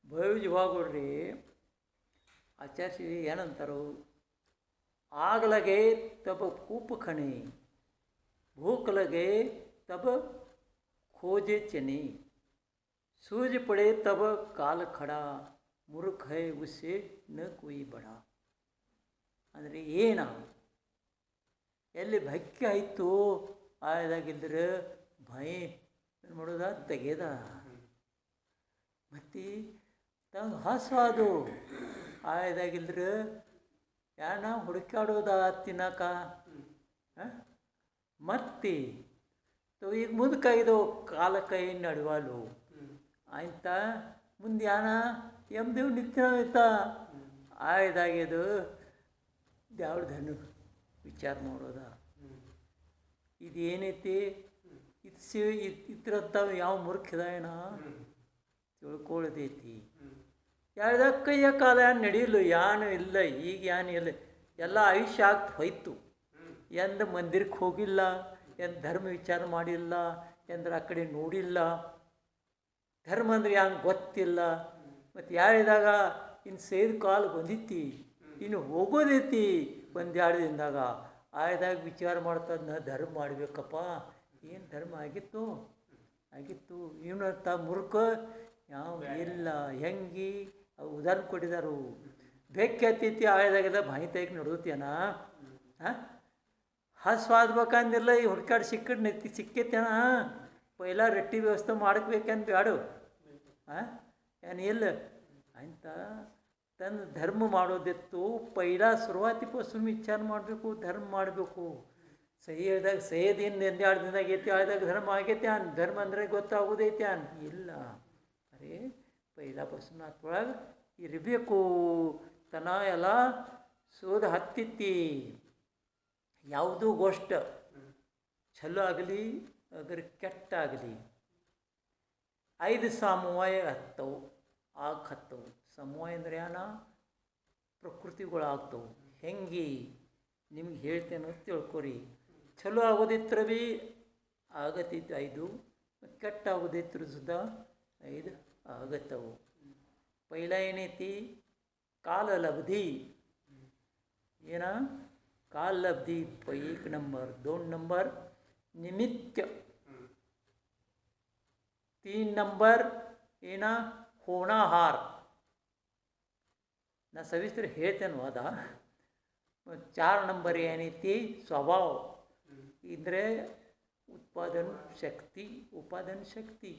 ಭವಿಜವಾಗೋಡ್ರಿ ಆಚಾರ್ಯ ಏನಂತಾರೋ, ಆಗಲಗೆ ತಬ ಕೂಪು ಖಣೆ, भूख तब खोजे चने, सूझ पड़े तब काल खड़ा, मूर्ख है उससे न कोई बड़ा. ಅಂದರೆ ಏನ ಎಲ್ಲಿ ಭಕ್ತಿ ಆಯಿತು ಆಯದಾಗಿಲ್ದ್ರೆ ಭಯ ಏನು ಮಾಡೋದ ತೆಗೆದ ಮತ್ತು ತಂಗೆ ಹಸ್ವಾದು ಆಯದಾಗಿಲ್ದ್ರೆ ಯಾನ ಹುಡುಕಾಡೋದ ತಿನ್ನಕ ಮತ್ತೆ ಈಗ ಮುಂದಕ್ಕಾಗಿದ್ದು ಕಾಲ ಕೈ ನಡುವಾಲು ಆಯ್ತ ಮುಂದೆ ಯಾನ ಎಂದೇವು ನಿತ್ಯತ ಆಯ್ದಾಗ್ಯದು ಯಾವ್ದನ್ನು ವಿಚಾರ ಮಾಡೋದ ಇದೇನೈತಿ ಇದ್ರಂತ ಯಾವ ಮೂರ್ಖದಾಯಣ ತಿಳ್ಕೊಳ್ಳೋದೈತಿ. ಯಾವ್ದ ಕೈಯ ಕಾಲ ಯಾನು ನಡೀಲು ಯಾನು ಇಲ್ಲ, ಈಗ ಯಾನು ಇಲ್ಲ, ಎಲ್ಲ ಆಯುಷ್ಯ ಆಗ್ತಾ ಹೋಯ್ತು. ಎಂದು ಮಂದಿರಕ್ಕೆ ಹೋಗಿಲ್ಲ, ಎಂದು ಧರ್ಮ ವಿಚಾರ ಮಾಡಿಲ್ಲ, ಎಂದ್ರೆ ಆ ಕಡೆ ನೋಡಿಲ್ಲ. ಧರ್ಮ ಅಂದ್ರೆ ಹಂಗೆ ಗೊತ್ತಿಲ್ಲ. ಮತ್ತು ಯಾರಿದಾಗ ಇನ್ನು ಸೇರಿದ ಕಾಲ ಬಂದಿತ್ತಿ, ಇನ್ನು ಹೋಗೋದೈತಿ ಒಂದೆರಡು ದಿನದಾಗ ಆಯ್ದಾಗ ವಿಚಾರ ಮಾಡ್ತದ ಧರ್ಮ ಮಾಡಬೇಕಪ್ಪ. ಏನು ಧರ್ಮ ಆಗಿತ್ತು ಇವನಂತ ಮುರುಕ ಯಾವ ಇಲ್ಲ. ಹೆಂಗೆ ಉದಾಹರಣೆ ಕೊಟ್ಟಿದ್ದಾರು. ಬೆಕ್ಕೆ ಹತ್ತೈತಿ ಆಯ್ದಾಗೆಲ್ಲ ಬಾಯಿ ತೆಗೆ ನಡ್ದತ್ತೇನ ಹಸ್ವಾದ್ಬೇಕಂದಿಲ್ಲ. ಈ ಹುಡ್ಕಾಡು ಸಿಕ್ಕೈತೇನ ಪೈಲ ರೊಟ್ಟಿ ವ್ಯವಸ್ಥೆ ಮಾಡಬೇಕಂತ ಬ್ಯಾಡು ಏನು ಇಲ್ಲ ಅಂತ ತನ್ನ ಧರ್ಮ ಮಾಡೋದಿತ್ತು. ಪೈಲ ಶುರುವಾತಿಗೋಸ್ಕರ ವಿಚಾರ ಮಾಡಬೇಕು, ಧರ್ಮ ಮಾಡಬೇಕು. ಸಹಿ ಹೇಳಿದಾಗ ಸಹಿದಿಂದ ಎಂದೆರಡು ದಿನದಾಗ ಐತಿ ಆಯ್ದಾಗ ಧರ್ಮ ಆಗೈತೆ ಧರ್ಮ ಅಂದರೆ ಗೊತ್ತಾಗೋದೈತೆ ಇಲ್ಲ. ಅರೇ ಪೈಲ ಬಸವನಾಥೊಳಗೆ ಇರಬೇಕು. ತನ ಎಲ್ಲ ಸೋದ ಹತ್ತಿತ್ತಿ. ಯಾವುದೂ ಗೋಷ್ಠ ಚಲೋ ಆಗಲಿ ಅದ್ರ ಕೆಟ್ಟ ಆಗಲಿ 5 ಸಮವಾಯ ಹತ್ತವು ಹತ್ತವು. ಸಮವಾಯ ಅಂದ್ರೆ ಏನ ಪ್ರಕೃತಿಗಳಾಗ್ತವು. ಹೆಂಗೆ ನಿಮ್ಗೆ ಹೇಳ್ತೇನೆ ತಿಳ್ಕೊರಿ. ಚಲೋ ಆಗೋದಿತ್ರ ಭೀ ಆಗತ್ತೈತಿ 5, ಕೆಟ್ಟ ಆಗೋದಿತ್ರ ಸುದಾ 5 ಆಗತ್ತವು. ಪೈಲ ಏನೈತಿ ಕಾಲ ಲಬ್ಧಿ. ಏನ काल लब्धि 1 नंबर, 2 नंबर निमित्त, 3 नंबर ಏನ ಹೋಣಾಹಾರ. ನಾ ಸವಿಸ್ತರ ಹೇಳ್ತೇನೆ ಅದ. 4 ನಂಬರ್ ಏನೈತಿ ಸ್ವಭಾವ ಇದ್ರೆ ಉತ್ಪಾದನ ಶಕ್ತಿ.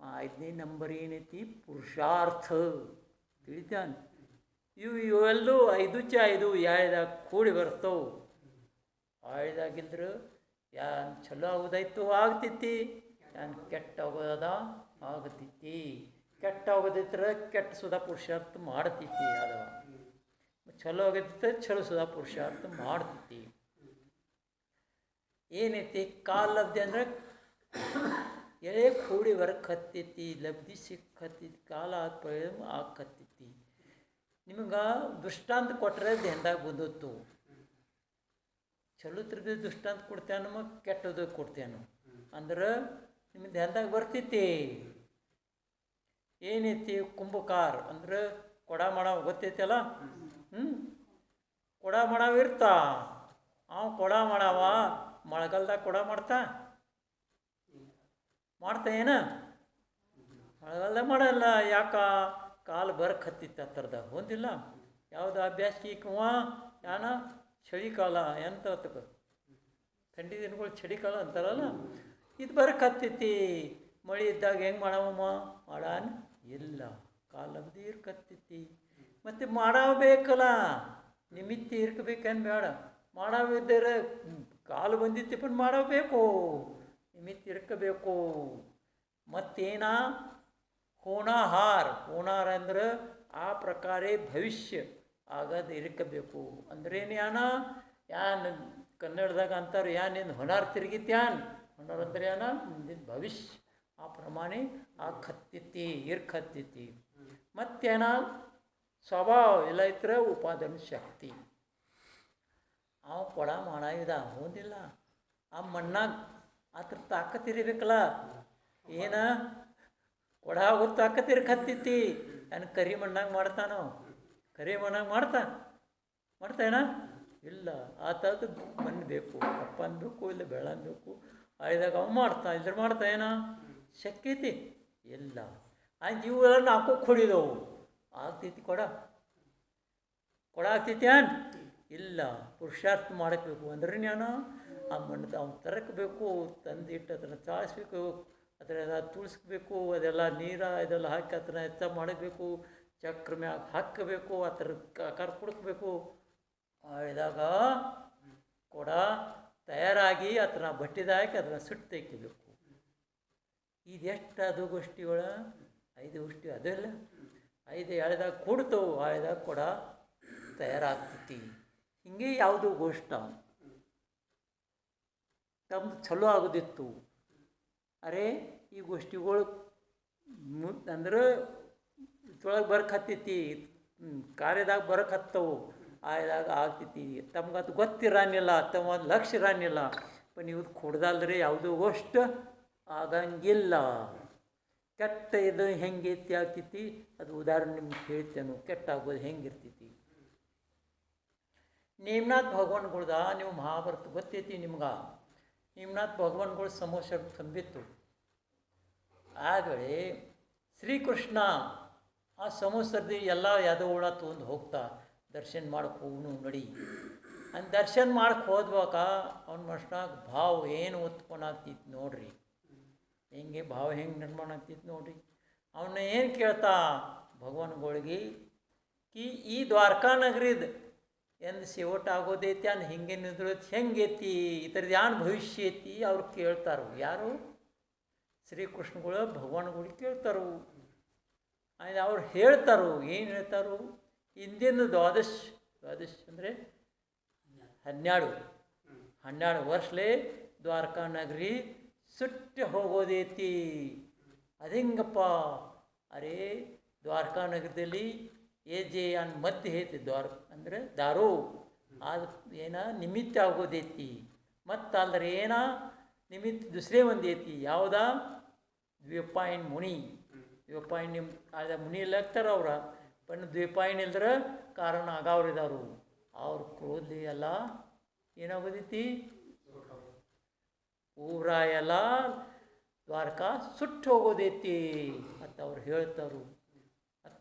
5ನೇ ನಂಬರ್ ಏನೈತಿ ಪುರುಷಾರ್ಥ. ತಿಳಿತಾನೆ ಇವೆಲ್ಲೂ 5 ಯಾಳ್ದಾಗ ಕೂಡಿ ಬರ್ತವೆ. ಆಳ್ದಾಗಿದ್ರೆ ಯಾನ್ ಚಲೋ ಆಗೋದಾಯ್ತು ಆಗ್ತೈತಿ, ಯಾನ್ ಕೆಟ್ಟ ಆಗೋದ ಆಗತೈತಿ. ಕೆಟ್ಟ ಆಗೋದಿದ್ರೆ ಕೆಟ್ಟ ಸುಧಾ ಪುರುಷಾರ್ಥ ಮಾಡ್ತೈತಿ. ಅದ ಚಲೋ ಆಗೈತೆ ಚಲೋ ಸುಧಾ ಪುರುಷಾರ್ಥ ಮಾಡ್ತೈತಿ. ಏನೈತಿ ಕಾಲ ಲಬ್ಧಿ ಅಂದ್ರೆ ಎಳೆ ಕೂಡಿ ಬರಕ್ಕೆ ಹತ್ತೈತಿ, ಲಬ್ಧಿ ಸಿಕ್ಕತ್ತೈತಿ, ಕಾಲ ಆಕತ್ತೈತಿ. ನಿಮಗೆ ದೃಷ್ಟಾಂತ ಕೊಟ್ಟರೆ ಧ್ಯಾನದಾಗ ಬಂದತ್ತು. ಚಲೋ ತಿರ್ಗಿ ದೃಷ್ಟಾಂತ ಕೊಡ್ತೇನೆ, ನಮಗೆ ಕೆಟ್ಟದ್ದು ಕೊಡ್ತೇನೆ ಅಂದ್ರೆ ನಿಮಗೆ ಧ್ಯಾನದಾಗ ಬರ್ತೈತಿ. ಏನೈತಿ ಕುಂಭಕಾರ ಅಂದ್ರೆ ಕೊಡ ಮಾಡವ ಗೊತ್ತೈತಲ್ಲ. ಕೊಡ ಮಾಡವ ಇರ್ತಾ ಅವ ಕೊಡ ಮಾಡವ ಮಳೆಗಾಲದಾಗ ಕೊಡ ಮಾಡ್ತಾ ಏನ ಮಳೆಗಾಲದಾಗ ಮಾಡಲ್ಲ. ಯಾಕ ಕಾಲು ಬರಕ್ಕೆ ಹತ್ತಿತ್ತು ಆ ಥರದಾಗ ಹೊಂದಿಲ್ಲ. ಯಾವುದು ಅಭ್ಯಾಸಿಕವ ಯಾನ ಚಳಿಕಾಲ ಎಂತ ಥಂಡಿ ದಿನಗಳು ಚಳಿಕಾಲ ಅಂತಾರಲ್ಲ, ಇದು ಬರಕ್ಕೆ ಹತ್ತೈತಿ. ಮಳೆ ಇದ್ದಾಗ ಹೆಂಗೆ ಮಾಡವಮ್ಮ ಮಾಡಾನ ಇಲ್ಲ. ಕಾಲು ಅವಧಿ ಇರ್ಕತ್ತೈತಿ. ಮತ್ತು ಮಾಡಬೇಕಲ್ಲ, ನಿಮಿತ್ತ ಇರ್ಕಬೇಕೇನು ಬೇಡ. ಮಾಡವಿದ್ದರೆ ಕಾಲು ಬಂದಿತ್ತು ಮಾಡಬೇಕು, ನಿಮಿತ್ತ ಇರ್ಕಬೇಕು. ಮತ್ತೇನ ಹೋಣಾಹಾರ ಅಂದ್ರೆ ಆ ಪ್ರಕಾರ ಭವಿಷ್ಯ ಆಗದ ಇರ್ಕಬೇಕು. ಅಂದ್ರೇನು ಯಾನ್ ಕನ್ನಡದಾಗ ಅಂತಾರೆ ಯಾನೇನು ಹೊನಾರ್ ತಿರುಗಿತ್ಯಾನ್. ಹೊನಾರ್ ಅಂದ್ರೆ ಮುಂದಿನ ಭವಿಷ್ಯ ಆ ಪ್ರಮಾಣ ಆಕತ್ತೈತಿ ಇರ್ಕತ್ತೈತಿ. ಮತ್ತೇನ ಸ್ವಭಾವ ಎಲ್ಲ ಇದ್ರೆ ಉಪಾದನ ಶಕ್ತಿ. ಅವ ಕೊಡ ಮಾಡಿದ ಹೋದಿಲ್ಲ. ಆ ಮಣ್ಣಾಗ ಆ ಥರ ತಾಕತ್ತಿರಬೇಕಲ್ಲ. ಏನ ಕೊಡ ಗೊತ್ತಾಕತಿರ್ಕ ಹತ್ತಿತ್ತಿ ನಾನು ಕರಿ ಮಣ್ಣಾಗ ಮಾಡ್ತಾನೋ ಕರಿ ಮಣ್ಣಾಗ ಮಾಡ್ತಾನ ಇಲ್ಲ ಆತದು ಮಣ್ಣು ಬೇಕು ಕಪ್ಪ ಅನ್ಬೇಕು ಇಲ್ಲ ಬೆಳ ಅನ್ಬೇಕು ಆಯ್ದಾಗ ಅವ ಮಾಡ್ತಾ ಏನೋ ಶಕ್ಯತಿ ಇಲ್ಲ ಆಯ್ತು ಇವೆಲ್ಲ ನಾಲ್ಕು ಹೊಡಿದವು ಆಗ್ತೈತಿ ಕೊಡ ಆಗ್ತೈತಿ ಇಲ್ಲ ಪುರುಷಾರ್ಥ ಮಾಡಬೇಕು ಅಂದ್ರೆ ನಾನು ಆ ಮಣ್ಣು ಅವ್ನು ತರಕಬೇಕು ತಂದಿಟ್ಟು ಅದನ್ನು ಚಾಳಿಸ್ಬೇಕು ಅದನ್ನೆಲ್ಲ ತುಳಿಸ್ಬೇಕು ಅದೆಲ್ಲ ನೀರು ಇದೆಲ್ಲ ಹಾಕಿ ಅದನ್ನ ಎತ್ತ ಮಾಡಬೇಕು ಚಕ್ರ ಮ್ಯಾಗ ಹಾಕಬೇಕು ಆ ಥರ ಆಕಾರ ಕೊಡ್ಬೇಕು ಇದಾಗ ಕೊಡ ತಯಾರಾಗಿ ಅದನ್ನ ಬಟ್ಟಿದ ಹಾಕಿ ಅದನ್ನು ಸುಟ್ಟು ತೆಗಿಬೇಕು ಇದೆಷ್ಟು ಅದು ಗೋಷ್ಠಿಗಳ 5 ಗೋಷ್ಠಿ ಅದೆಲ್ಲ 5 ಎಳೆದಾಗ ಕೂಡ್ತವು ಎಳೆದಾಗ ಕೊಡ ತಯಾರಾಗ್ತೈತಿ ಹಿಂಗೆ ಯಾವುದು ಗೋಷ್ಠ ತಮ್ಮದು ಚಲೋ ಆಗೋದಿತ್ತು ಅರೆ ಈ ಗೋಷ್ಠಿಗಳು ಅಂದ್ರೆ ಇದ್ರೊಳಗೆ ಬರಕ್ಕೆ ಹತ್ತೈತಿ ಕಾರ್ಯದಾಗ ಬರಕ್ಕೆ ಹತ್ತವು ಆಯ್ದಾಗ ಆಗ್ತೈತಿ ತಮ್ಗದು ಗೊತ್ತಿರನ್ನಿಲ್ಲ ತಮ್ಮ ಲಕ್ಷ್ಯ ಇರನ್ನಿಲ್ಲ ನೀವು ಕೊಡ್ದಲ್ರಿ ಯಾವುದೂ ಗೋಷ್ಠ ಆಗಂಗಿಲ್ಲ ಕೆಟ್ಟ ಇದು ಹೆಂಗೆ ಆಗ್ತೈತಿ ಅದು ಉದಾಹರಣೆ ನಿಮ್ಗೆ ಹೇಳ್ತೇನೆ ಕೆಟ್ಟ ಆಗೋದು ಹೆಂಗಿರ್ತೈತಿ ನೇಮನಾಥ್ ಭಗವಾನ್ಗಳ್ದ ನೀವು ಮಹಾಭಾರತ ಗೊತ್ತೈತಿ ನಿಮ್ಗೆ ನೇಮನಾಥ್ ಭಗವಾನ್ಗಳು ಸಮೋಸ ತಂಬಿತ್ತು ಆಗಲೇ ಶ್ರೀಕೃಷ್ಣ ಆ ಸಮೋಸರ್ದಿ ಎಲ್ಲ ಯಾದವಳ ತೊಗೊಂಡು ಹೋಗ್ತಾ ದರ್ಶನ ಮಾಡಕ್ಕೆ ಹೋಗ್ನು ನಡಿ ಅಂತ ದರ್ಶನ ಮಾಡಕ್ಕೆ ಹೋದ್ವಾಗ ಅವ್ನ ಮನುಷ್ಯನಾಗ ಭಾವ ಏನು ಉತ್ಪನ್ನಾಗ್ತಿತ್ತು ನೋಡ್ರಿ ಹೆಂಗೆ ಭಾವ ಹೆಂಗೆ ನಿರ್ಮಾಣ ಆಗ್ತಿತ್ತು ನೋಡ್ರಿ ಅವನ್ನ ಏನು ಕೇಳ್ತಾ ಭಗವಾನ್ಗಳಿಗೆ ಈ ದ್ವಾರಕಾ ನಗರಿದ ಎಂದು ಸೇವಟ ಆಗೋದೈತಿ ಅನ್ ಹಿಂಗೆ ನಿಂದ್ರೈತಿ ಹೆಂಗೈತಿ ಈ ಥರದ್ದು ಏನು ಭವಿಷ್ಯ ಐತಿ ಅವ್ರು ಕೇಳ್ತಾರೋ ಯಾರು ಶ್ರೀಕೃಷ್ಣಗಳು ಭಗವಾನ್ಗಳಿಗೆ ಕೇಳ್ತಾರೋ ಆಯ್ತು ಅವ್ರು ಹೇಳ್ತಾರೋ ಏನು ಹೇಳ್ತಾರೋ ಹಿಂದಿನ ದ್ವಾದಶ್ ಅಂದರೆ 12 ವರ್ಷಲೇ ದ್ವಾರಕಾ ನಗರಿ ಸುಟ್ಟು ಹೋಗೋದೈತಿ ಅದು ಹೆಂಗಪ್ಪ ಅರೇ ದ್ವಾರಕಾ ನಗರದಲ್ಲಿ ಅನ್ ಮಧ್ಯೆ ಐತಿ ಅಂದರೆ ದಾರು ಅದು ನಿಮಿತ್ತ ಆಗೋದೈತಿ ಮತ್ತು ಅಲ್ಲದ್ರೆ ನಿಮಿತ್ತ ದುಸರೇ ಒಂದು ಐತಿ ಯಾವುದಾ ದ್ವೀಪಾಯನ್ ಮುನಿ ದ್ವೀಪಾಯನ್ ಮುನಿ ಎಲ್ಲ ಆಗ್ತಾರ ದ್ವೀಪಾಯನ್ ಇಲ್ದ್ರೆ ಕಾರಣ ಆಗವ್ರಿದಾರು ಅವ್ರ ಕ್ರೋಧಿ ಎಲ್ಲ ಏನಾಗೋದೈತಿ ಊರ ಎಲ್ಲ ದ್ವಾರಕಾ ಸುಟ್ಟು ಹೋಗೋದೈತಿ ಮತ್ತು ಅವ್ರು ಹೇಳ್ತಾರು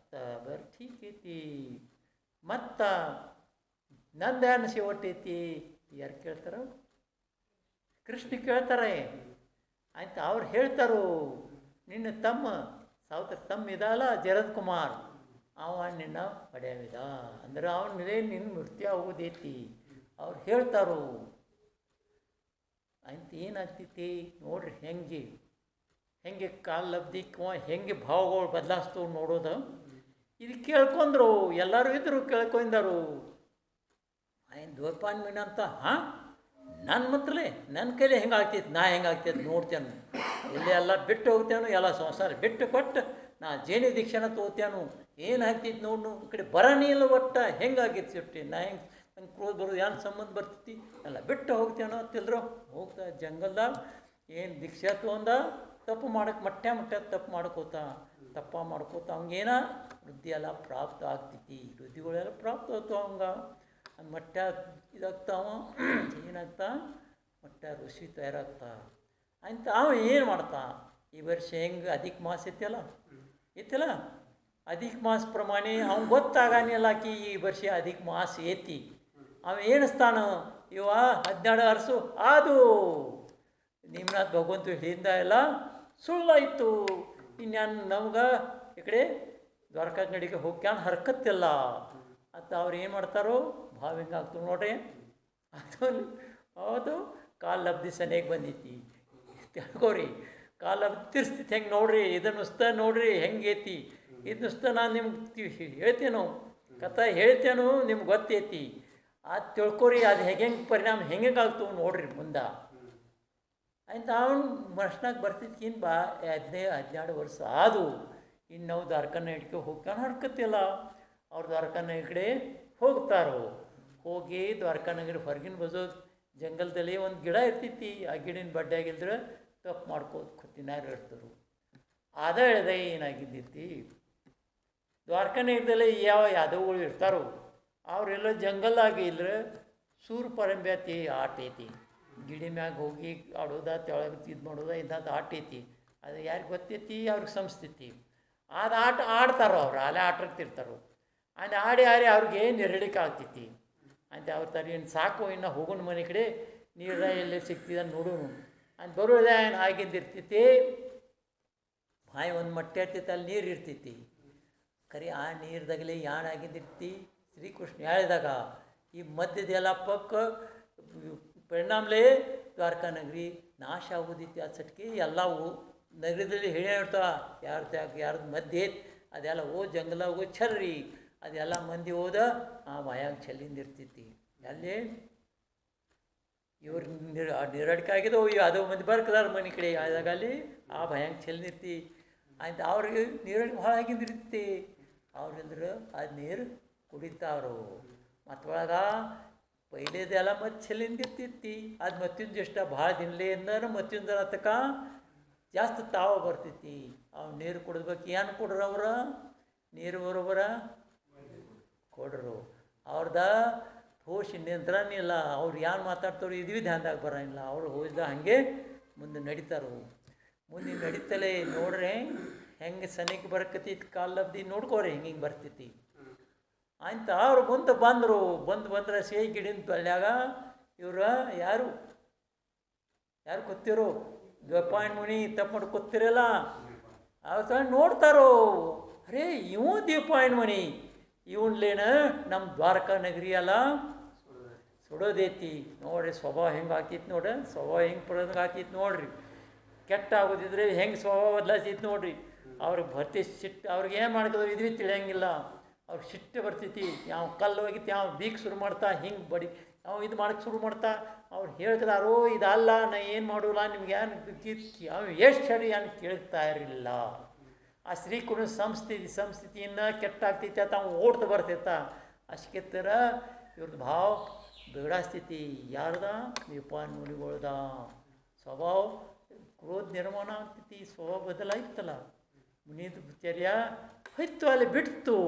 ಠೀಕ್ ಐತಿ ಮತ್ತು ನಂದೇನು ಸೇವಟ್ಟೈತಿ ಯಾರು ಕೇಳ್ತಾರ ಕೃಷ್ಣ ಕೇಳ್ತಾರೆ ಆಯ್ತು ಅವ್ರು ಹೇಳ್ತಾರೋ ನಿನ್ನ ತಮ್ಮ ಇದಲ್ಲ ಜರದ್ ಕುಮಾರ್ ಅವ ನಿನ್ನ ಪಡೆಯವಿದ ಅಂದ್ರೆ ಅವನಿದೆ ನಿನ್ನ ಮೃತ್ಯು ಆಗೋದೈತಿ ಅವ್ರು ಹೇಳ್ತಾರೋ ಆಯ್ತು ಏನಾಗ್ತೈತಿ ನೋಡ್ರಿ ಹೆಂಗೆ ಕಾಲಬ್ದಿ ಹೆಂಗೆ ಭಾವಗಳು ಬದಲಾಸ್ತವು ನೋಡೋದು ಇದು ಕೇಳ್ಕೊಂಡ್ರು ಎಲ್ಲರೂ ಇದ್ರು ಕೇಳ್ಕೊಂಡರು ಆಯ್ತು ದ್ವೈಪಾಯನ್ ಮೀನ ಅಂತ ನನ್ನ ಕೈಲಿ ಹೆಂಗಾಗ್ತೈತಿ ನಾ ಹೆಂಗಾಗ್ತೈತಿ ನೋಡ್ತೇನೆ ಇಲ್ಲಿ ಎಲ್ಲ ಬಿಟ್ಟು ಹೋಗ್ತೇನು ಎಲ್ಲ ಸಂಸಾರ ಬಿಟ್ಟು ಕೊಟ್ಟು ನಾ ಜೇನಿ ದೀಕ್ಷೆನ ತೊಗೋತೇನು ಏನು ಆಗ್ತೈತಿ ನೋಡು ಈ ಕಡೆ ಬರನೇ ಇಲ್ಲ ಒಟ್ಟು ಹೆಂಗಾಗೈತಿ ಸಿಟ್ಟಿ ನಾ ನಂಗೆ ಕ್ರೋಧ ಬರೋದು ಏನು ಸಂಬಂಧ ಬರ್ತೈತಿ ಎಲ್ಲ ಬಿಟ್ಟು ಹೋಗ್ತೇನೋ ತಿಲ್ದ್ರು ಹೋಗ್ತಾ ಜಂಗಲ್ದಾಗ ಏನು ದೀಕ್ಷೆ ತೊಗೊಂಡ ತಪ್ಪು ಮಾಡಕ್ಕೆ ತಪ್ಪು ಮಾಡ್ಕೋತ ಅವಂಗೇನ ವೃದ್ಧಿ ಎಲ್ಲ ಪ್ರಾಪ್ತ ಆಗ್ತೈತಿ ವೃದ್ಧಿಗಳೆಲ್ಲ ಪ್ರಾಪ್ತ ಆಗ್ತಾವ ಅವಂಗ ಮಟ್ಟ ಇದಾಗ್ತಾವ ಏನಾಗ್ತಾ ಮಟ್ಟ ಋಷಿ ತಯಾರಾಗ್ತಾ ಅಂತ ಅವ ಏನು ಮಾಡ್ತಾ ಈ ವರ್ಷ ಹೆಂಗೆ ಅಧಿಕ ಮಾಸ ಇತ್ತಲ್ಲ ಅಧಿಕ ಮಾಸ ಪ್ರಮಾಣ ಅವ್ನು ಗೊತ್ತಾಗನಿಲ್ಲ ಈ ವರ್ಷ ಅಧಿಕ ಮಾಸ ಐತಿ ಅವ ಏನಿಸ್ತಾನ 12 ವರ್ಷ ಅದು ನೇಮನಾಥ್ ಭಗವಂತ ಹೇಳಿಂದ ಎಲ್ಲ ಸುಳ್ಳಾಯಿತು ಇನ್ಯಾನು ನಮ್ಗೆ ಈ ಕಡೆ ದ್ವಾರಕಾ ಗಡಿಗೆ ಹೋಗ್ಯಾನ ಹರ್ಕತ್ತಿಲ್ಲ ಅಂತ ಅವ್ರು ಏನು ಮಾಡ್ತಾರೋ ಭಾವ ಹೆಂಗಾಗ್ತವೆ ನೋಡ್ರಿ ಅದು ಕಾಲಬ್ಧಿ ಸನಿಯಾಗಿ ಬಂದೈತಿ ತಿಳ್ಕೋರಿ ಕಾಲಬ್ಧಿ ತಿರ್ಸ್ತಿತ್ತು ಹೆಂಗೆ ನೋಡ್ರಿ ಇದನ್ನುಸ್ತ ನೋಡ್ರಿ ಹೆಂಗೈತಿ ಇದನ್ನುಸ್ತ ನಾನು ನಿಮ್ಗೆ ಹೇಳ್ತೇನೋ ಕಥೆ ಹೇಳ್ತೇನೋ ನಿಮ್ಗೆ ಗೊತ್ತೈತಿ ಅದು ತಿಳ್ಕೊರಿ ಅದು ಹೆಂಗೆ ಪರಿಣಾಮ ಹೆಂಗಾಗ್ತವೆ ನೋಡ್ರಿ ಮುಂದೆ ಆಯ್ತು ಅವ್ನು ಮನುಷ್ಯನಾಗ ಬರ್ತಿದ್ಕಿನ್ 12 ವರ್ಷ ಆದು ಇನ್ನು ನಾವು ದ್ವಾರಕಾ ಹಿಡ್ಕೊ ಹೋಗ್ತಾನೆ ಹರ್ಕತ್ತಿಲ್ಲ ಅವ್ರು ದ್ವಾರಕಾ ಕಡೆ ಹೋಗ್ತಾರೋ ಹೋಗಿ ದ್ವಾರಕಾ ನಗರ ಹೊರಗಿನ ಬಜೋ ಜಂಗಲದಲ್ಲಿ ಒಂದು ಗಿಡ ಇರ್ತೈತಿ ಆ ಗಿಡಿನ ಬಡ್ಡೆಯಾಗಿಲ್ದ್ರೆ ತಪ್ಪು ಮಾಡ್ಕೋತ ತಿನ್ನಾರು ಇರ್ತಾರೆ ಆದಳದ ಏನಾಗಿದ್ದೈತಿ, ದ್ವಾರಕಾನಗರದಲ್ಲಿ ಯಾವ ಯಾದವ್ಗಳು ಇರ್ತಾರೋ ಅವರೆಲ್ಲ ಜಂಗಲ್ಲಾಗಿ ಇಲ್ಲರೆ ಸೂರು ಪರಂಬ್ಯಾತಿ ಆಟ ಐತಿ, ಗಿಡಿ ಮ್ಯಾಗ ಹೋಗಿ ಆಡೋದ ತೆಳಗೆ ಇದು ಮಾಡೋದ ಇಂಥದ್ದು ಆಟ ಐತಿ. ಅದು ಯಾರಿಗೆ ಗೊತ್ತೈತಿ ಅವ್ರಿಗೆ ಸಂಸ್ಥೈತಿ. ಅದು ಆಟ ಆಡ್ತಾರೋ ಅವ್ರು, ಅಲ್ಲೇ ಆಟಾಡ್ತಿರ್ತಾರೋ. ಅದು ಆಡಿ ಅವ್ರಿಗೆ ನೆರಳಿಕೆ ಆಗ್ತೈತಿ ಅಂತ ಅವ್ರ ತರ ಏನು ಸಾಕು, ಇನ್ನು ಹೋಗೋಣ ಮನೆ ಕಡೆ, ನೀರ ಎಲ್ಲೇ ಸಿಗ್ತಿದ ನೋಡೋಣ ಅಂತ ಬರೋದ. ಏನು ಆಗಿದ್ದಿರ್ತೈತಿ, ಬಾಯಿ ಒಂದು ಮಟ್ಟೆ ಇರ್ತೈತಿ, ಅಲ್ಲಿ ನೀರು ಇರ್ತೈತಿ. ಕರೆ ಆ ನೀರ್ದಾಗಲೇ ಆಗಿದ್ದಿರ್ತಿ ಶ್ರೀಕೃಷ್ಣ ಹೇಳಿದಾಗ ಈ ಮಧ್ಯದೆಲ್ಲ ಪಕ್ಕ ಪರಿಣಾಮಲೇ ದ್ವಾರಕಾನಗರಿ ನಾಶ ಆಗೋದೈತಿ. ಆ ಸಟ್ಕಿ ಎಲ್ಲವು ನಗರದಲ್ಲಿ ಹೇಳ್ತಾವ, ಯಾರ್ದು ಮಧ್ಯೆ ಅದೆಲ್ಲ ಜಂಗಲ ಛರ್ರಿ ಅದೆಲ್ಲ ಮಂದಿ ಹೋದ ಆ ಬಾಯಾಗ ಚೆಲ್ಲಿಂದ ಇರ್ತೈತಿ. ಅಲ್ಲಿ ಇವ್ರು ನಿರಡಿಕೆ ಆಗಿದ್ದು ಯಾವುದೋ ಮಂದಿ ಬರ್ಕದಾರ ಮನೆ ಕಡೆ ಆದಾಗ ಅಲ್ಲಿ ಆ ಭಯಾಂಗ ಚೆಲ್ಲಿರ್ತಿ ಅಂತ ಅವ್ರಿಗೆ ನೀರಡಿಕೆ ಭಾಳ ಆಗಿಂದಿರ್ತೈತಿ. ಅವ್ರೆಲ್ಲರೂ ಅದು ನೀರು ಕುಡಿತಾರೋ. ಮತ್ತೊಳಗ ಪೈಲೇದೆಲ್ಲ ಮತ್ತೆ ಚೆಲ್ಲಿಂದಿರ್ತೈತಿ. ಅದು ಮತ್ತೊಂದಿಷ್ಟ ಭಾಳ ದಿನಲೇ ಎಂದಾರ ಮತ್ತೊಂದರ ತಕ ಜಾಸ್ತಿ ತಾವ ಬರ್ತೈತಿ. ಅವ್ನು ನೀರು ಕುಡಿದ್ಬೇಕು. ಏನು ಕೊಡ್ರು ಅವ್ರ ನೀರು ಬರೋಬರ ಕೊಡ್ರು. ಅವ್ರದ ಹೋಶ್ ನಿಯಂತ್ರಣಿಲ್ಲ. ಅವ್ರು ಏನು ಮಾತಾಡ್ತಾರೋ ಇದ್ವಿ ಧ್ಯಾನದಾಗ ಬರೋಂಗಿಲ್ಲ. ಅವ್ರು ಹೋಯ್ದ ಹಾಗೆ ಮುಂದೆ ನಡೀತಾರೋ. ಮುಂದೆ ನಡೀತಲೇ ನೋಡ್ರೆ ಹೆಂಗೆ ಸನಿಗೆ ಬರಕತ್ತೈತಿ ಕಾಲಬ್ದಿ ನೋಡ್ಕೋರಿ ಹಿಂಗೆ ಬರ್ತೈತಿ ಅಂತ. ಅವ್ರು ಮುಂದೆ ಬಂದ್ರೆ ಸೇಯಿ ಗಿಡಿನ ಬಳ್ಳ್ಯಾಗ ಇವ್ರು ಯಾರು ಗೊತ್ತಿರೋ ದ್ವಪಾಯಣ ಮುನಿ ತಪ್ಪು ಮಾಡಿ ಗೊತ್ತಿರಲ್ಲ. ಅವ್ರು ನೋಡ್ತಾರೋ, ಅರೇ ಇವು ದೀಪಾಯಣ ಮಣಿ, ಇವನ್ಲೇನ ನಮ್ಮ ದ್ವಾರಕಾ ನಗರಿ ಅಲ್ಲ ಸುಡೋದೈತಿ ನೋಡ್ರಿ. ಸ್ವಭಾವ ಹೆಂಗೆ ಹಾಕಿತ್ತು ನೋಡ್ರಿ, ಸ್ವಭಾವ ಹೆಂಗೆ ಪಡೆದಂಗೆ ಹಾಕಿತ್ತು ನೋಡ್ರಿ. ಕೆಟ್ಟ ಆಗೋದಿದ್ರೆ ಹೆಂಗೆ ಸ್ವಭಾವ ಬದಲಾಯಿಸಿತ್ತು ನೋಡ್ರಿ. ಅವ್ರಿಗೆ ಭರ್ತಿ ಸಿಟ್ಟು, ಅವ್ರಿಗೆ ಏನು ಮಾಡ್ಕೋದು ಇದ್ವಿ ತಿಳಿಯಂಗಿಲ್ಲ. ಅವ್ರಿಗೆ ಸಿಟ್ಟು ಬರ್ತೈತಿ. ಯಾವ ಕಲ್ಲು ಹೋಗಿತ್ತು, ಯಾವ ಬೀಕ್ ಶುರು ಮಾಡ್ತಾ, ಹಿಂಗೆ ಬಡಿ ನಾವು ಇದು ಮಾಡೋಕ್ಕೆ ಶುರು ಮಾಡ್ತಾ. ಅವ್ರು ಹೇಳ್ಕದಾರೋ ಇದಲ್ಲ, ನಾ ಏನು ಮಾಡೋಲ್ಲ, ನಿಮ್ಗೆ ಏನು ಅವ್ನು ಎಷ್ಟು ಹೇಳಿ ಏನು ಕೇಳ್ತಾ ಇರಲಿಲ್ಲ. ಆ ಶ್ರೀಕೃಷ್ಣ ಸಂಸ್ಥಿತಿಯನ್ನು ಕೆಟ್ಟಾಗ್ತೈತಿ ಅಂತ ಅವ್ನು ಓಡ್ತಾ ಬರ್ತೈತ. ಅಷ್ಟಕ್ಕೆತ್ತರ ಇವ್ರದ್ದು ಭಾವ ಬಿಗಡಾಸ್ತೈತಿ. ಯಾರ್ದ ವಿಪಾನ್ ಮುನಿಗಳ್ದ ಸ್ವಭಾವ ಕ್ರೋಧ ನಿರ್ಮಾಣ ಆಗ್ತೈತಿ. ಸ್ವಭಾವ ಬದಲಾಯ್ತಲ್ಲ. ಮುನಿದ ಚರ್ಯ ಹೋಯ್ತು, ಅಲ್ಲಿ ಬಿಡ್ತು.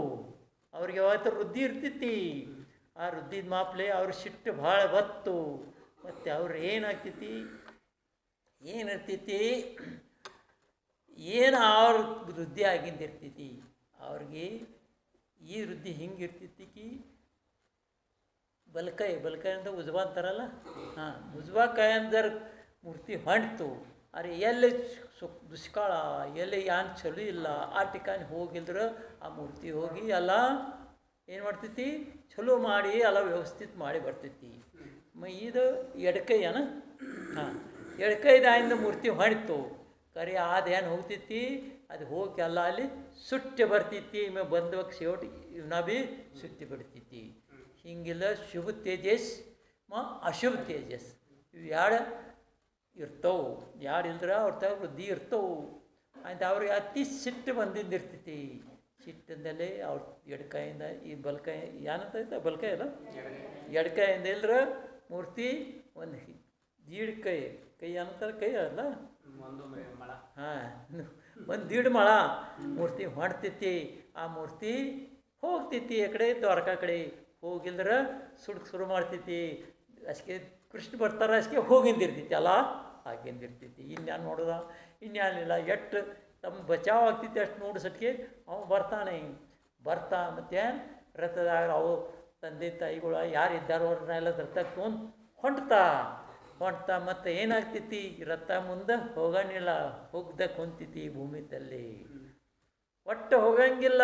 ಅವ್ರಿಗೆ ಯಾವತ್ತು ವೃದ್ಧಿ ಇರ್ತೈತಿ. ಆ ವೃದ್ಧಿದ ಮಾಪ್ಲೆ ಅವ್ರ ಸಿಟ್ಟು ಭಾಳ ಬತ್ತು. ಮತ್ತು ಅವ್ರು ಏನಾಗ್ತೈತಿ, ಏನಿರ್ತೈತಿ, ಏನು ಅವ್ರ ವೃದ್ಧಿ ಆಗಿಂದಿರ್ತೈತಿ. ಅವ್ರಿಗೆ ಈ ವೃದ್ಧಿ ಹಿಂಗೆ ಇರ್ತೈತಿ. ಬಲಕಾಯಿ ಅಂತ ಉಜ್ವಾ ಅಂತಾರಲ್ಲ, ಹಾಂ, ಉಜ್ವಾ ಕಾಯಿ ಅಂದ್ರೆ ಮೂರ್ತಿ ಹೊಂಟ್ತು. ಅರೆ ಎಲ್ಲಿ ದುಷ್ಕಾಳ, ಎಲ್ಲಿ ಏನು ಚಲೋ ಇಲ್ಲ, ಆ ಠಿಕಾಣಿ ಹೋಗಿದ್ರೆ ಆ ಮೂರ್ತಿ ಹೋಗಿ ಎಲ್ಲ ಏನು ಮಾಡ್ತೈತಿ, ಚಲೋ ಮಾಡಿ ಎಲ್ಲ ವ್ಯವಸ್ಥಿತ ಮಾಡಿ ಬರ್ತೈತಿ. ಇದು ಎಡಕೈಯನ, ಹಾಂ, ಎಡಕೈದಾಯಿಂದ ಮೂರ್ತಿ ಹೊಂಟ್ತು. ಕರೆ ಅದೇನು ಹೋಗ್ತೈತಿ, ಅದು ಹೋಗಿ ಎಲ್ಲ ಅಲ್ಲಿ ಸುಟ್ಟಿ ಬರ್ತೈತಿ. ಬಂದವಾಗ ಸೇವಟ್ ಇವನ್ನ ಭೀ ಸುಟ್ಟಿ ಬಿಡ್ತೈತಿ. ಹಿಂಗಿಲ್ಲ ಶುಭ ತೇಜಸ್ ಅಶುಭ ತೇಜಸ್ ಇವು ಎರಡು ಇರ್ತವೆ. ಎರಡು ಇಲ್ದ್ರೆ ಅವ್ರ ತಗ ವೃದ್ಧಿ ಇರ್ತವೆ ಅಂತ. ಅವ್ರಿಗೆ ಅತಿ ಸಿಟ್ಟು ಬಂದಿಂದಿರ್ತೈತಿ. ಸಿಟ್ಟಿಂದಲೇ ಅವ್ರ ಎಡಕಾಯಿಂದ ಈ ಬಲಕಾಯಿ ಏನಂತ ಬಲಕಾಯಿ ಅಲ್ಲ, ಎಡಕಾಯಿಂದ ಇಲ್ದ್ರೆ ಮೂರ್ತಿ ಒಂದು ದೀಡ್ ಕೈ ಏನಂತಾರೆ, ಕೈ ಅಲ್ಲ, ಹಾಂ, ಒಂದು ದೀಡ್ ಮಳ ಮೂರ್ತಿ ಹೊಂಟ್ತೈತಿ. ಆ ಮೂರ್ತಿ ಹೋಗ್ತೈತಿ ಆ ಕಡೆ ದ್ವಾರಕಾ ಕಡೆ. ಹೋಗಿಲ್ದ್ರೆ ಸುಡ್ಕೆ ಶುರು ಮಾಡ್ತೈತಿ. ಅಷ್ಟಕ್ಕೆ ಕೃಷ್ಣ ಬರ್ತಾರ, ಅಷ್ಟಕ್ಕೆ ಹೋಗಿಂದಿರ್ತೈತಿ ಅಲ್ಲ, ಹಾಗಿಂದಿರ್ತೈತಿ. ಇನ್ಯಾನು ನೋಡ್ದ, ಇನ್ಯಾನಿಲ್ಲ. ಎಷ್ಟು ತಮ್ಮ ಬಚಾವ್ ಆಗ್ತೈತಿ ಅಷ್ಟು ನೋಡಿ ಸಟ್ಗೆ ಅವ ಬರ್ತಾನೆ. ಮತ್ತು ರಥದಾಗ ಅವು ತಂದೆ ತಾಯಿಗಳು ಯಾರು ಇದ್ದಾರೋ ಅವ್ರನ್ನೆಲ್ಲ ರಥಕ್ಕೆ ತೊಗೊಂಡು ಹೊಂಟ್ತಾ. ಮತ್ತು ಏನಾಗ್ತೈತಿ, ರಥ ಮುಂದೆ ಹೋಗಂಗಿಲ್ಲ, ಹೋಗ್ದ ಕುಂತೈತಿ ಭೂಮಿ ತಲ್ಲಿ, ಒಟ್ಟು ಹೋಗಂಗಿಲ್ಲ.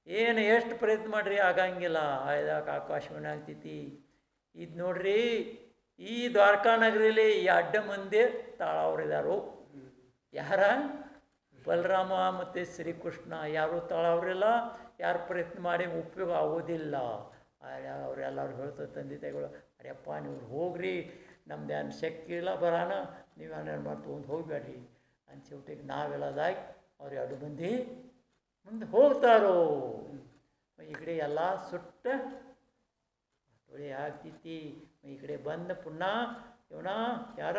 ಏನು ಎಷ್ಟು ಪ್ರಯತ್ನ ಮಾಡಿರಿ ಆಗಂಗಿಲ್ಲ. ಆಯ್ದಾಗ ಆಕಾಶವಾಣಿ ಆಗ್ತೈತಿ. ಇದು ನೋಡ್ರಿ, ಈ ದ್ವಾರಕಾ ನಗರಿಲಿ ಈ ಅಡ್ಡ ಮಂದಿ ತಾಳವ್ರಿದಾರು. ಯಾರ ಬಲರಾಮ ಮತ್ತು ಶ್ರೀಕೃಷ್ಣ ಯಾರು ತಾಳವ್ರಿಲ್ಲ. ಯಾರು ಪ್ರಯತ್ನ ಮಾಡಿ ಉಪಯೋಗ ಆಗೋದಿಲ್ಲ. ಅವರೆಲ್ಲರೂ ಹೇಳ್ತಾರೆ ತಂದೆ ತಾಯಿಗಳು, ಅರೆಯಪ್ಪ ನೀವು ಹೋಗ್ರಿ, ನಮ್ದೇನು ಶಕ್ತಿ ಇಲ್ಲ ಬರೋಣ, ನೀವೇನೇನು ಮಾಡಿ ತೊಗೊಂಡು ಹೋಗಬೇಡ್ರಿ ಅಂತ ಹೇಳ್ಬಿಟ್ಟು ನಾವೆಲ್ಲದಾಗಿ ಅವ್ರು ಎರಡು ಮಂದಿ ಮುಂದೆ ಹೋಗ್ತಾರೋ. ಈ ಕಡೆ ಎಲ್ಲ ಸುಟ್ಟ ತೊಳೆ ಆಗ್ತೈತಿ. ಈ ಕಡೆ ಬಂದು ಪುನಃ ಇವನ ಯಾರ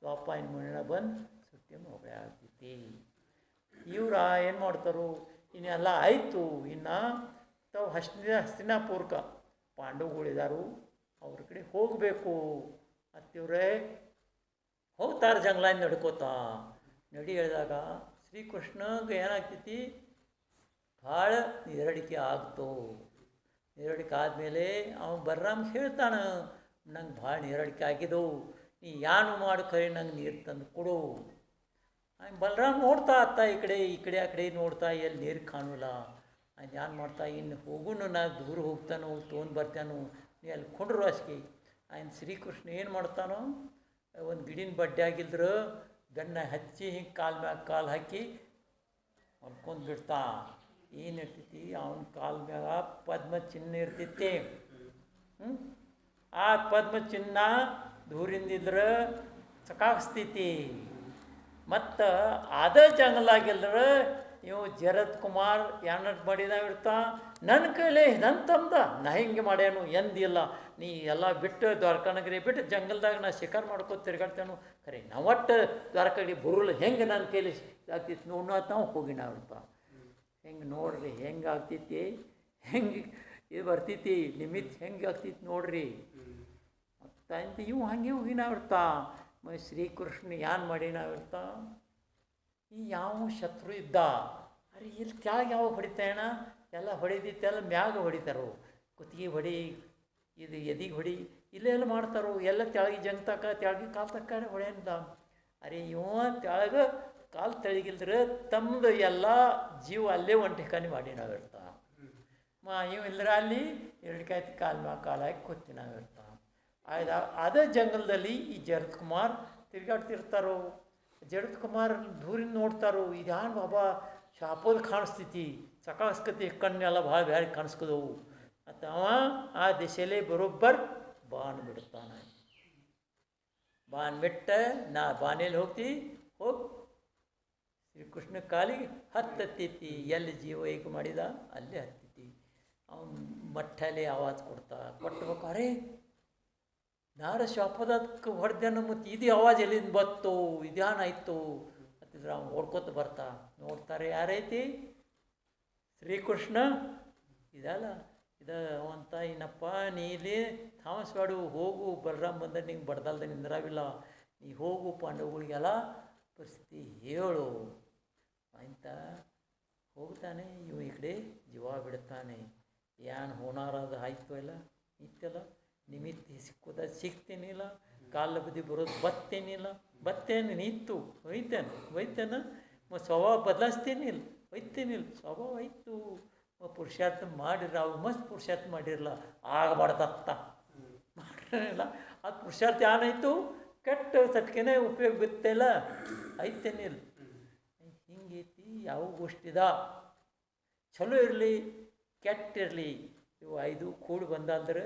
ದ್ವಾಪಾಯನ ಮುನಿನ ಬಂದು ಸುಟ್ಟಿ ಮೊಗಳೆ ಆಗ್ತೈತಿ. ಇವ್ರ ಏನು ಮಾಡ್ತಾರೋ ಇನ್ನೆಲ್ಲ ಆಯಿತು. ಇನ್ನು ತಾವು ಹಸ್ತಿನಾಪುರಕ್ಕೆ ಪಾಂಡವಗಳಿದಾರು, ಅವ್ರ ಕಡೆ ಹೋಗಬೇಕು ಅತ್ತಿವ್ರೆ ಹೋಗ್ತಾರೆ. ಜಂಗ್ಲಾಂಡ್ ನಡ್ಕೋತಾ ನಡಿ ಹೇಳಿದಾಗ ಶ್ರೀಕೃಷ್ಣಗೆ ಏನಾಗ್ತೈತಿ, ಭಾಳ ನೀರಡಿಕೆ ಆಗ್ತು. ನೀರಡಿಕೆ ಆದಮೇಲೆ ಅವನು ಬಲರಾಮ್ ಹೇಳ್ತಾನೆ, ನಂಗೆ ಭಾಳ ನೀರಡಿಕೆ ಆಗಿದ್ದವು, ನೀ ಏನು ಮಾಡು ಖರೆ ನಂಗೆ ನೀರು ತಂದು ಕೊಡು. ಬಲರಾಮ್ ನೋಡ್ತಾ ಅತ್ತ ಈ ಕಡೆ ಆ ಕಡೆ ನೋಡ್ತಾ ಎಲ್ಲಿ ನೀರು ಕಾಣೋಲ್ಲ. ಅವ್ನು ಏನು ಮಾಡ್ತಾ, ಇನ್ನು ಹೋಗುನು ನಾ ದೂರ ಹೋಗ್ತಾನೋ ತೊಗೊಂಡು ಬರ್ತಾನೋ, ನೀ ಅಲ್ಲಿ ಕೊಂಡ್ರು ಅಷ್ಟೇ. ಆಯ್ನು ಶ್ರೀಕೃಷ್ಣ ಏನು ಮಾಡ್ತಾನೋ, ಒಂದು ಗಿಡಿನ ಬಡ್ಡೆ ಆಗಿದ್ರೆ ಬೆನ್ನ ಹಚ್ಚಿ ಹಿಂಗೆ ಮ್ಯಾಗ ಕಾಲು ಹಾಕಿ ಹೊಡ್ಕೊಂಡು ಬಿಡ್ತಾ. ಏನು ಇರ್ತೈತಿ ಅವನ ಕಾಲ ಮ್ಯಾಗ ಪದ್ಮ ಚಿಹ್ನೆ ಇರ್ತೈತಿ. ಆ ಪದ್ಮ ಚಿಹ್ನ ದೂರಿಂದಿದ್ರೆ ಚಕಾಕ್ಸ್ತೈತಿ. ಮತ್ತು ಅದೇ ಜಂಗಲಾಗಿಲ್ದ್ರೆ ಇವು ಜರತ್ ಕುಮಾರ್ ಏನಾರು ಮಾಡಿದಾವ ಇರ್ತಾ, ನನ್ನ ಕೈಲೇ ನನ್ನ ತಮ್ದ ನಾ ಹಿಂಗೆ ಮಾಡ್ಯಾನು ಎಂದಿಲ್ಲ. ನೀ ಎಲ್ಲ ಬಿಟ್ಟು ದ್ವಾರಕಾನಗರಿ ಬಿಟ್ಟು ಜಂಗಲ್ದಾಗ ನಾ ಶಿಕಾರ ಮಾಡ್ಕೋತ ತಿರ್ಗಾಡ್ತೇನು ಖರೆ ನಾ ಒಟ್ಟು ದ್ವಾರಕಾಗಿ ಬರುಲ್ಲ. ಹೆಂಗೆ ನನ್ನ ಕೈಲಿ ಆಗ್ತೈತಿ ನೋಡು ಅಂತ ನಾವು ಹೋಗಿ ನಾವು ಇರ್ತಾ. ಹೆಂಗೆ ನೋಡ್ರಿ ಹೆಂಗೆ ಆಗ್ತೈತಿ, ಹೆಂಗೆ ಇದು ಬರ್ತೈತಿ ನಿಮಿತ್ ಹೆಂಗೆ ಆಗ್ತೈತಿ ನೋಡ್ರಿ. ಮತ್ತು ಅಂತ ಇವು ಹಂಗೆ ಹೋಗಿ ನಾವು ಇರ್ತಾ. ಶ್ರೀಕೃಷ್ಣ ಏನು ಮಾಡಿ ನಾವು ಇರ್ತಾ, ಈ ಯಾವ ಶತ್ರು ಇದ್ದ ಅರೆ ಇಲ್ಲಿ ಕೆಳಗೆ ಯಾವ ಹೊಡಿತಾಯಣ, ಎಲ್ಲ ಹೊಡಿತೈತೆಲ್ಲ ಮ್ಯಾಗ ಹೊಡಿತಾರೋ, ಕುತ್ತಿಗೆ ಹೊಡಿ, ಇದು ಎದಿಗೆ ಹೊಡಿ, ಇಲ್ಲೆಲ್ಲ ಮಾಡ್ತಾರೋ, ಎಲ್ಲ ತೆಳಗೆ ಜಂಗ್ತಕ್ಕ ತೆಳಗೆ ಕಾಲು ತಕ್ಕ ಹೊಡೆಯಂತ. ಅರೆ ಇವ ತೆಳಗೆ ಕಾಲು ತೆಳಗಿಲ್ದ್ರೆ ತಮ್ಮದು ಎಲ್ಲ ಜೀವ ಅಲ್ಲೇ ಒಂದು ಠಿಕಾನಿ ಮಾಡಿ ನಾವು ಇರ್ತಾ. ಇವು ಇಲ್ಲರ ಅಲ್ಲಿ ಎರಡು ಕಾಯ್ತಿ ಕಾಲು ಮ್ಯಾಗ ಕಾಲು ಹಾಕಿ ಕೂತಿ ನಾವು ಇರ್ತಾ. ಆಯ್ತು ಅದೇ ಜಂಗಲದಲ್ಲಿ ಈ ಜರತ್ ಕುಮಾರ್ ತಿರ್ಗಾಡ್ತಿರ್ತಾರೋ. ಜರತ್ ಕುಮಾರ್ ದೂರಿಂದ ನೋಡ್ತಾರೋ, ಇದ್ಯಾನು ಬಾಬಾ ಶಾಪೋದು ಕಾಣಿಸ್ತೈತಿ, ಸಕಾಸ್ಕತಿ ಕಣ್ಣೆಲ್ಲ ಭಾಳ ಬ್ಯಾರೆ ಕಾಣಿಸ್ಕೋದವು. ಮತ್ತು ಅವ ಆ ದಿಶೆಯಲ್ಲೇ ಬರೋಬ್ಬರ್ ಬಾನ್ ಬಿಡ್ತಾನೆ. ಬಾನ್ ಬಿಟ್ಟ ನಾ ಬಾನೇಲಿ ಹೋಗ್ತಿ ಹೋಗಿ ಶ್ರೀಕೃಷ್ಣ ಕಾಲಿಗೆ ಹತ್ತತ್ತೈತಿ. ಎಲ್ಲಿ ಜೀವ ಏಕ ಮಾಡಿದ ಅಲ್ಲೇ ಹತ್ತೈತಿ. ಅವನು ಮಟ್ಟಲ್ಲಿ ಆವಾಜ್ ಕೊಟ್ಬೇಕು, ಅರೇ ನಾರ ಶಾಪದಕ್ಕೆ ಹೊಡೆದೇನು, ಮತ್ತು ಇದು ಆವಾಜ್ ಎಲ್ಲಿಂದ ಬತ್ತು, ಇದ್ಯಾನಾಯ್ತು ಅಂತಿದ್ರೆ ಅವ್ನು ಓಡ್ಕೊತ ಬರ್ತಾ. ನೋಡ್ತಾರೆ ಯಾರೈತಿ ಶ್ರೀಕೃಷ್ಣ ಇದಲ್ಲ ಇದು ಅವಂತ. ಏನಪ್ಪ ನೀ ಇಲ್ಲಿ ಥಾಮಸ್ಬೇಡು, ಹೋಗು, ಬಲರಾಮ್ ಬಂದ ನಿಂಗೆ ಬಡ್ದಲ್ದ ನಿಂದ್ರಾವಿಲ್ಲ, ನೀ ಹೋಗು ಪಾಂಡವಗಳಿಗೆಲ್ಲ ಪರಿಸ್ಥಿತಿ ಹೇಳು ಅಂತ ಹೋಗ್ತಾನೆ. ಇವು ಈ ಕಡೆ ಜೀವ ಬಿಡ್ತಾನೆ. ಏನು ಹೋನಾರದ ಆಯ್ತು ಎಲ್ಲ ನಿತ್ಯಲ್ಲ ನಿಮಿತ್ತ ಸಿಕ್ಕೋದ ಸಿಗ್ತೇನಿಲ್ಲ, ಕಾಲ ಬದಿ ಬರೋದು ಬತ್ತೇನು ನಿಂತು ಒಯ್ತೇನೆ ಮತ್ತು ಸ್ವಭಾವ ಬದಲಾಯಿಸ್ತೇನಿಲ್ಲ, ಒಯ್ತೇನಿಲ್ಲ ಸ್ವಭಾವ ಆಯಿತು. ಪುರುಷಾರ್ಥ ಮಾಡಿರ ಅವು ಮಸ್ತ್ ಪುರುಷಾರ್ಥ ಮಾಡಿರಲ್ಲ ಆಗಬಾರ್ದತ್ತ ಮಾಡಿರಲಿಲ್ಲ. ಅದು ಪುರುಷಾರ್ಥ ಏನಾಯಿತು, ಕೆಟ್ಟ ಸಟ್ಕೆನೇ ಉಪಯೋಗ ಬಿತ್ತಿಲ್ಲ ಐತೇನಿಲ್ಲ. ಹಿಂಗೈತಿ ಯಾವ ಗೋಷ್ಠಿದ ಚಲೋ ಇರಲಿ ಕೆಟ್ಟಿರಲಿ ಇವು 5 ಕೂಡಿ ಬಂದಾದ್ರೆ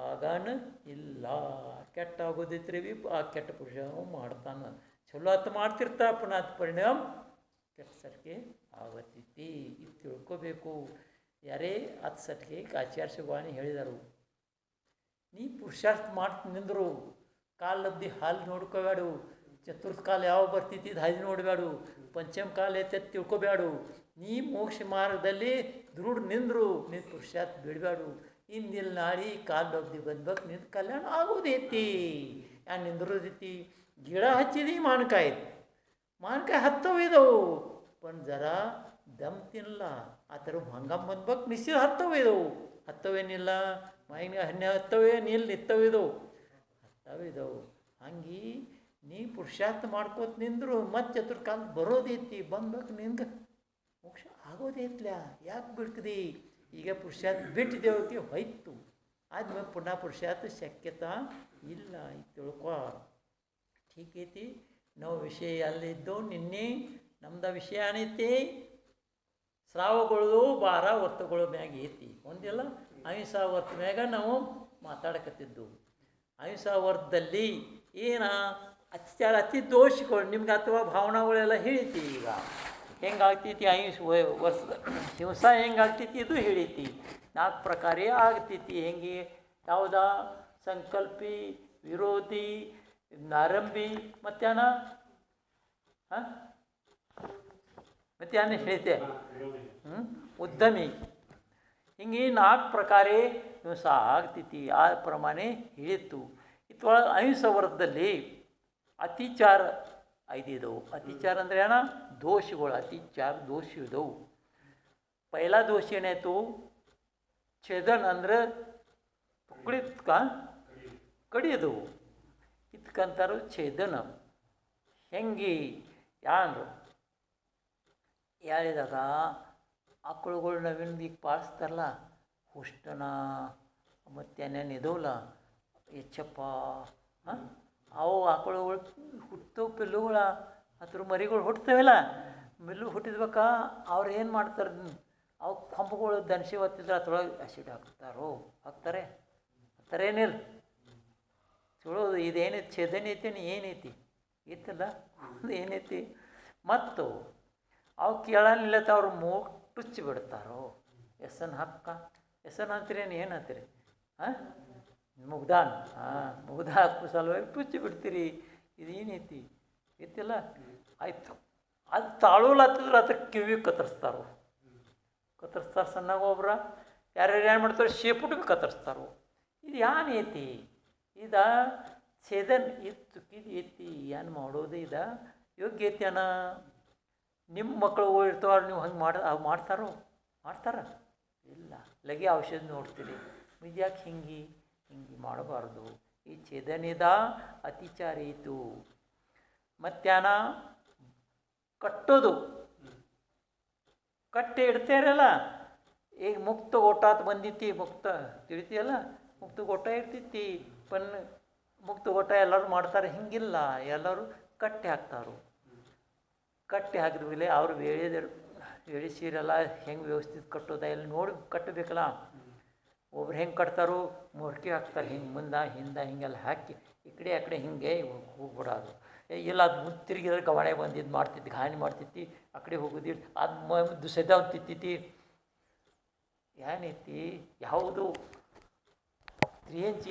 ಆಗಾನ ಇಲ್ಲ. ಕೆಟ್ಟ ಆಗೋದಿತ್ರಿ ಆ ಕೆಟ್ಟ ಪುರುಷ ಮಾಡ್ತಾನೆ. ಚಲೋ ಆತ ಮಾಡ್ತಿರ್ತಾ ಪುನಃ ಪರಿಣಾಮ ಕೆಟ್ಟ ಸಟ್ಕೆ ಆಗತ್ತೈತಿ. ಇದು ತಿಳ್ಕೋಬೇಕು. ಯಾರೇ ಹತ್ತು ಸಟ್ಗೆ ಆಚಾರ್ಯ ಶಿವಾಣಿ ಹೇಳಿದರು, ನೀ ಪುರುಷಾರ್ಥ ಮಾಡ್ತಿಂದ್ರು ಕಾಲಬ್ದಿ ಹಾಲು ನೋಡ್ಕೋಬೇಡು, ಚತುರ್ಥ ಕಾಲ ಯಾವ ಬರ್ತೈತಿ ಇದು ಹಾದಿ ನೋಡಬೇಡು, ಪಂಚಮ ಕಾಲ ಐತೆ ತಿಳ್ಕೊಬೇಡು. ನೀ ಮೋಕ್ಷ ಮಾರ್ಗದಲ್ಲಿ ದೃಢ ನಿಂದ್ರು, ನೀನು ಪುರುಷಾರ್ಥ ಬಿಡಬೇಡು. ಇನ್ನಿಲ್ಲಿ ನಾಡಿ ಕಾಲಬ್ದಿ ಬಂದ್ಬೇಕು, ನಿಂದು ಕಲ್ಯಾಣ ಆಗೋದೈತಿ. ಯಾರು ನಿಂದ್ರೋದೈತಿ, ಗಿಡ ಹಚ್ಚಿದಿ ಮಾನ್ಕಾಯಿ ಹತ್ತವು ಇದ್ದವು, पण ಜರಾ ದಮ್ ತಿನ್ನಲ್ಲ. ಆ ಥರ ಹಂಗಮ್ಮ ಬಂದ್ಬೇಕು ನಿಶ್ಚಿತ ಹತ್ತವೇನಿಲ್ಲ, ಮೈನ ಹನ್ನೆ ಹತ್ತವೇ ನೀಲ್ ನಿತ್ತವಿದವು ಹಂಗೆ ನೀ ಪುರುಷಾರ್ಥ ಮಾಡ್ಕೋತ ನಿಂದ್ರು ಮತ್ತೆ ಚತುರ್ಕಾಲ ಬರೋದೈತಿ, ಬಂದ್ಬೇಕು ನಿನ್ಗೆ ಮೋಕ್ಷ ಆಗೋದೈತ್ಲ. ಯಾಕೆ ಬಿಡ್ತದಿ, ಈಗ ಪುರುಷಾರ್ಥ ಬಿಟ್ಟಿದ್ದೇವಕ್ಕೆ ಹೋಯ್ತು, ಆದ್ಮೇಲೆ ಪುನಃ ಪುರುಷಾರ್ಥ ಶಕ್ಯತಾ ಇಲ್ಲ. ಇದು ತಿಳ್ಕೊ ಠೀಕ್ ಐತಿ. ನಾವು ವಿಷಯ ಅಲ್ಲಿದ್ದು ನಿನ್ನೆ ನಮ್ದು ವಿಷಯ ಏನೈತಿ, ಸ್ರಾವಗಳು 12 ವರ್ತುಗಳ ಮ್ಯಾಗ ಐತಿ ಒಂದಿಲ್ಲ. ಅಹಿಂಸಾ ವರ್ತ ಮ್ಯಾಗ ನಾವು ಮಾತಾಡಕತ್ತಿದ್ದು. ಅಹಿಂಸಾ ವರ್ತದಲ್ಲಿ ಏನ ಅತ್ಯಾಚಾರ ಅತಿ ದೋಷಗಳು ನಿಮ್ಗೆ ಅಥವಾ ಭಾವನೆಗಳೆಲ್ಲ ಹೇಳಿತಿ. ಈಗ ಹೆಂಗಾಗ್ತೈತಿ ವರ್ಷದ ಹಿಂಸಾ ಹೆಂಗಾಗ್ತೈತಿ ಇದು ಹೇಳಿತಿ. 4 ಪ್ರಕಾರ ಆಗ್ತೈತಿ. ಹೆಂಗೆ ಯಾವುದಾ ಸಂಕಲ್ಪಿ, ವಿರೋಧಿ, ನಾರಂಭಿ, ಮತ್ತೇನ ಮತ್ತು ಏನು ಹೇಳಿದೆ ಉದ್ಯಮಿ ಹಿಂಗೆ 4 ಪ್ರಕಾರೇ ಸಹ ಆಗ್ತೈತಿ. ಆ ಪ್ರಮಾಣೆ ಹೇಳಿತ್ತು. ಇದ್ರೊಳಗೆ ಅಹಿಂಸವರ್ಗದಲ್ಲಿ ಅತಿಚಾರ 5 ಇದ್ದವು. ಅತಿಚಾರ ಅಂದರೆ ಏನ ದೋಷಗಳು, ಅತಿಚಾರ ದೋಷ ಇದ್ದವು. ಪೈಲಾ ದೋಷ ಏನಾಯಿತು, ಛೇದನ್ ಅಂದ್ರೆ ತುಕ್ಕಳಿತ್ಕ ಕಡಿಯೋದು, ಇದಕ್ಕಂತಾರು ಛೇದನ. ಹೆಂಗೆ ಯಾಂದ್ರು ಹೇಳಿದಾಗ ಆಕಳುಗಳು ನಾವೇನು ಈಗ ಪಾಲಿಸ್ತಾರಲ್ಲ, ಹುಷ್ಟನ ಮತ್ತು ಏನೇನು ಇದಾವಲ್ಲ ಹೆಚ್ಚಪ್ಪ, ಅವು ಆಕಳುಗಳು ಹುಟ್ಟವು, ಪಿಲ್ಲುಗಳ ಅದ್ರ ಮರಿಗಳು ಹುಟ್ಟುತ್ತವೆಲ್ಲ, ಮಿಲ್ಲು ಹುಟ್ಟಿದ್ಬೇಕಾ ಅವ್ರು ಏನು ಮಾಡ್ತಾರೆ, ಅವು ಕೊಂಬುಗಳು ದನಸಿ ಹೊತ್ತಿದ್ರೆ ಅದ್ರೊಳಗೆ ಆ್ಯಸಿಡ್ ಹಾಕ್ತಾರೆ ಏನಿಲ್ಲ ಚಲೋ. ಇದೇನೈತಿ ಛೇದನ ಐತೇನು ಏನೈತಿ ಐತಲ್ಲ, ಅದು ಏನೈತಿ. ಮತ್ತು ಅವು ಕೇಳಲಿಲ್ಲತ್ತ ಅವ್ರು ಟುಚ್ಚಿ ಬಿಡ್ತಾರೋ. ಎಸನ್ ಅಂತೀರೇನು ಏನು ಅಂತೀರಿ? ಮುಗ್ದಾನ್ ಮುಗ್ದ ಹಾಕೋ ಸಲುವಾಗಿ ಟುಚ್ಚಿ ಬಿಡ್ತೀರಿ. ಇದೇನೈತಿ ಐತಿಲ್ಲ, ಆಯಿತು. ಅದು ತಾಳೂಲತ್ತಿದ್ರೆ ಅದ್ರ ಕಿವಿ ಕತ್ತರಿಸ್ತಾರೋ, ಸಣ್ಣಗೆ ಒಬ್ರ ಯಾರ್ಯಾರು ಏನು ಮಾಡ್ತಾರೆ, ಶೇಪುಟಿಗೆ ಕತ್ತರಿಸ್ತಾರೋ. ಇದು ಏನು ಐತಿ? ಇದು ಛೇದನ್ ಇತ್ತು ಇದು ಐತಿ. ಏನು ಮಾಡೋದು ಇದು ಯೋಗ್ಯ ಐತಿನ? ನಿಮ್ಮ ಮಕ್ಕಳು ಇರ್ತಾವ, ನೀವು ಹಂಗೆ ಮಾಡ್ತಾರೋ? ಇಲ್ಲ. ಲಗೆ ಔಷಧ ನೋಡ್ತೀರಿ, ಯಾಕೆ ಹಿಂಗೆ ಮಾಡಬಾರ್ದು. ಈ ಛೇದನಿದ ಅತಿಚಾರ ಇತ್ತು. ಮಧ್ಯಾಹ್ನ ಕಟ್ಟೋದು, ಕಟ್ಟಿ ಇಡ್ತಾರಲ್ಲ. ಈಗ ಮುಕ್ತ ಓಟಾತ್ ಬಂದಿತ್ತು, ಮುಕ್ತ ತಿಳಿತೀಯಲ್ಲ, ಮುಕ್ತ ಓಟ ಇರ್ತೈತಿ. ಮುಕ್ತ ಓಟ ಎಲ್ಲರೂ ಮಾಡ್ತಾರೆ, ಹಿಂಗಿಲ್ಲ. ಎಲ್ಲರೂ ಕಟ್ಟಿ ಹಾಕ್ತಾರು. ಕಟ್ಟಿ ಹಾಕಿದ ಮೇಲೆ ಅವ್ರು ಎಳಿಸಿರಲ್ಲ, ಹೆಂಗೆ ವ್ಯವಸ್ಥಿತ ಕಟ್ಟೋದ ಎಲ್ಲ ನೋಡಿ ಕಟ್ಟಬೇಕಲ್ಲ. ಒಬ್ರು ಹೆಂಗೆ ಕಟ್ತಾರೋ, ಮೊರ್ಕೆ ಹಾಕ್ತಾರೆ, ಹಿಂಗೆ ಮುಂದೆ ಹಿಂದೆ ಹಿಂಗೆಲ್ಲ ಹಾಕಿ ಈ ಕಡೆ ಆ ಕಡೆ ಹಿಂಗೆ ಹೋಗ್ಬಿಡೋದು. ಇಲ್ಲ ಅದು ತಿರುಗಿದ್ರೆ ಗವಾಣೆ ಬಂದಿದ್ದು ಮಾಡ್ತಿತ್ತು, ಹಾನಿ ಮಾಡ್ತಿತ್ತು, ಆ ಕಡೆ ಹೋಗೋದಿಲ್ಲ, ಅದು ಸೆದ ತಿತ್ತೈತಿ. ಏನೈತಿ ಯಾವುದು 3 ಇಂಚಿ